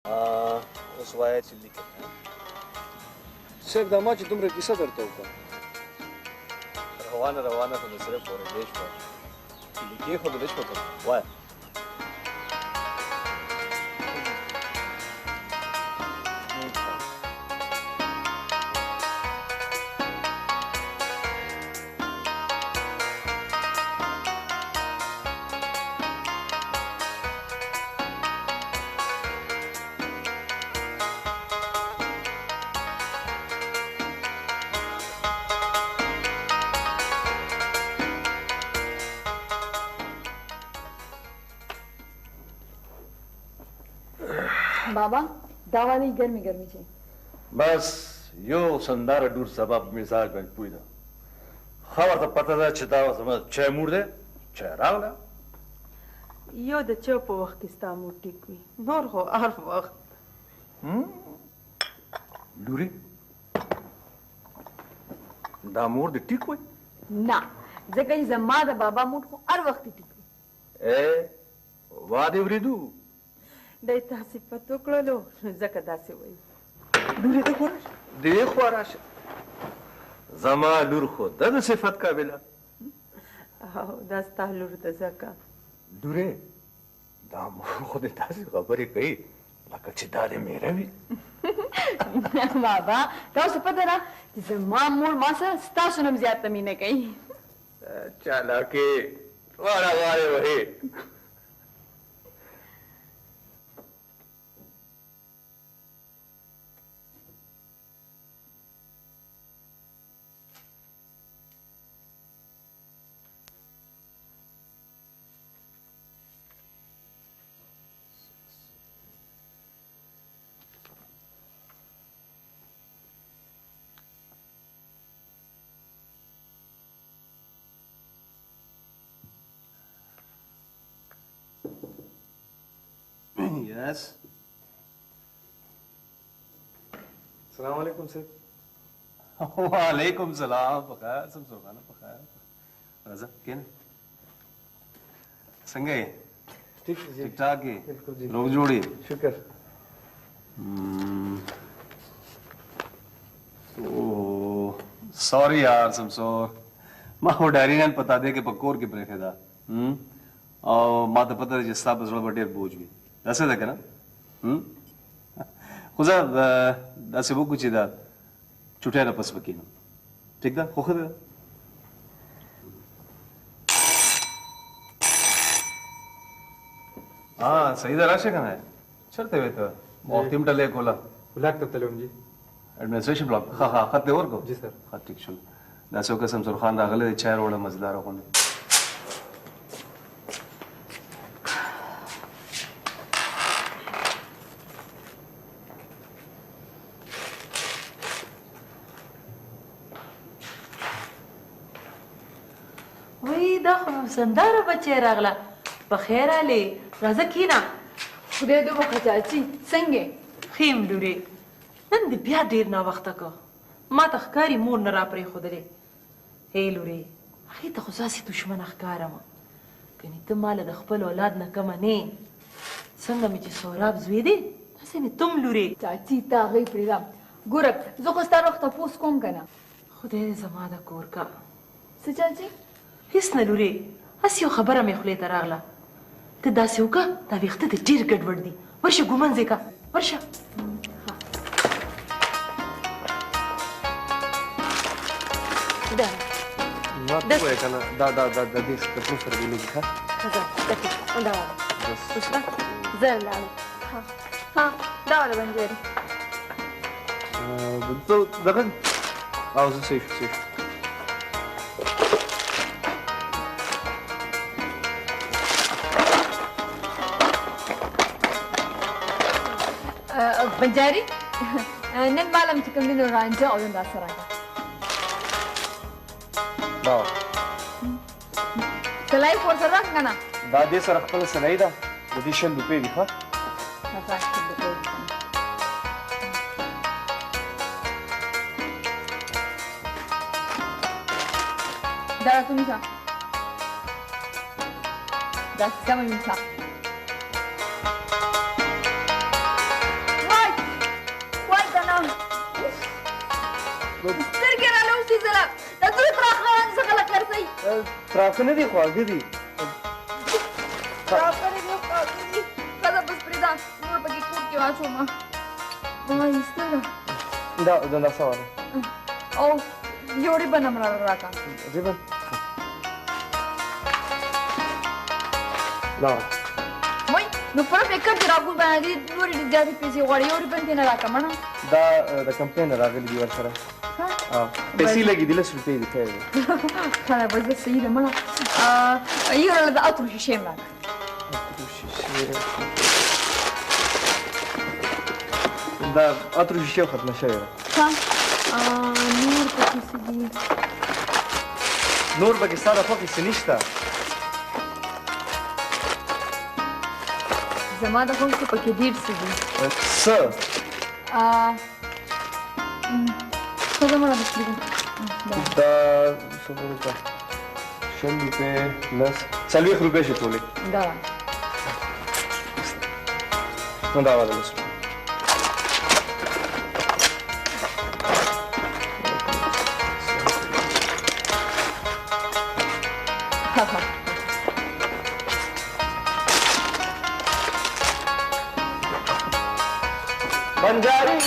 اوس وایه چې لیکل صاحب دا ما چې دومره کیسه درته وکړه روانه خو د صرف اورېدې شوه چې لیکې خو دې شوه که وایه बाबा दावाली गर्मी गर्मी છે બસ یو سنداره ډور سبب مزاج باندې پویدا خبر ته پته ده چې دا زما چای موړ ده چای راغله یو د چا په وخت کې ستا مور ټیک وي نور خو هر وخت لوري دا مور د ټیک وي نه ځکه چې زما د بابا مور خو هر وخت ټیک وي واده ورېدو دی تاسې پت وکړلو نو ځکه داسې وایي لوري ته ګوره دې خوا راشه زما لور خو ده د صفت قابله او دا ستا لور ده ځکه لورې دا مور خو دې داسې خبرې کوي لکه چې دا دې میره وي بابا تاسو پته ده چې زما مور ما سره ستاسو نه زیاته مینه کوي چالاکې واړه وارې وهې Yes. السلام علیکم صاحب. وعلیکم سلام بخیر سمسور خانه بخیر راځه کېنه څنګه یې ٹھیک ٹھیک ٹھاک یې بالکل جی روغ جوړ یې شکر سوري یار سمسور ما خو ډایري نن پتا دی کې په کور کې پرېښې ده او ما ته پته ده چې ستا په زړه به ډېر بوج وي داسې ده که نه خو زه داسې وکړو چې دا چوټۍ نه پس وکښېنم ټیک ده خو ښه ده صحیح ده راشه که نه چېرته وې ته وختي هم ډلې کوله بلاک ته تللی وم جي ایڈمنسټریشن بلاک ښه خط دې ورکړو جی سر ښه ټیک شول داسې وکړه سمسور خان راغلی دی چای راوړه مزېداره غوندې سنداره بچی راغله په خیر علي راځه کېنه خدای دې وکړه چاچي څنګه خیم لورې نن دې بیا ډېر ناوخته که ما ته ښکاري مور نه راپرېښودلې هی لورې هغې ته خو داسې دښمنه ښکارمه کنې ته ماله د خپل اولاد نه کمه نه څنګه مې چې سوراب زوی دی داسې مې تم لورې چاچي ته هغې پرېږدم ګوره زه خو ستا روغ تپوس کوم که نه خدای دې زما د کور کا څه چاچي هېڅ نه لورې هسې یو خبره مې خولې ته راغله ته داسې وکړه دا ویښته دې ډېر ګډوډ دي ورشه ګومنځ یې که ورشه ما ته ووایه که نه دا دې کپړو سره دې لږي ښه زه لاړم ها دا والا بنجاري دغه او زه صحیح بنجاري نن مالم چې کوم دي نو رانجه او دا سره دا سلای فور سره راک کنه دا دې سره خپل سلای ده د دې 100 روپۍ دي ښه دا tu misa da siamo in misa سترګې را لوسي زره دا دوی پراخان څه خلک ګرځئ تراخه نه دي خواږه دي راغلي نو کاږي کله بس پرېږده نور پکې کور کې واچومه ما ایسته ده دا سوال او یو ریبن هم راکړه ریبن لا وای نو پر فکر چې راګول باندې نورې زیاتې پیسې غواړي یو ریبن دې نه راکړه مړه دا د کمپین راغلی دی ورسره پیسې لګې دي 10 روپۍ دي خیر خلاص بس صحیح ده مړه یو د اتو شیشې هم راکړه دا اترو شیشه ختمه شوې ده ها نور پکې څه دي نور پکې ستا د خوښې څه نشته زما د خوښې پکې ډېر څه دي څه څه ده مړه بس دا څه روپۍ 100 روپۍ لس 40 روپۍ شي ټولې دا نو دا والا لس बंजारी